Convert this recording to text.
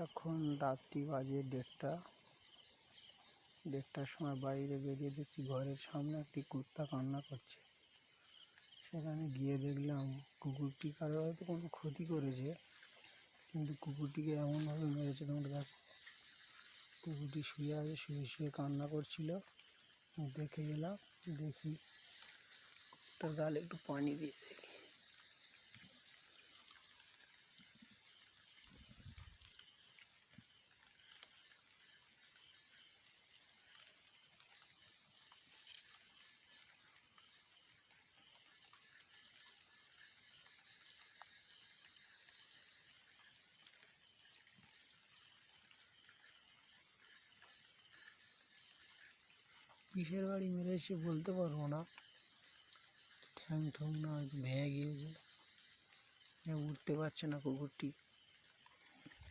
এখন রাত্রি বাজে 1:30টার সময় বাইরে বেরিয়ে দেখছি ঘরের সামনে একটি কুত্তা কান্না করছে। সেখানে গিয়ে দেখলাম কুকুরটি কারো হয়তো কোনো ক্ষতি করেছে, কিন্তু কুকুরটিকে এমনভাবে মেরেছে তোমরা দেখো। কুকুরটি শুয়ে আছে, শুয়ে শুয়ে কান্না করছিল। দেখে গেলাম, দেখি তার গালে একটু পানি দিয়ে দেখি। কিসের বাড়ি মেরেছে বলতে পারবো না, ঠ্যাং ঠ্যাং না হয়তো ভেঙে গিয়েছে, উঠতে পারছে না কুকুরটি।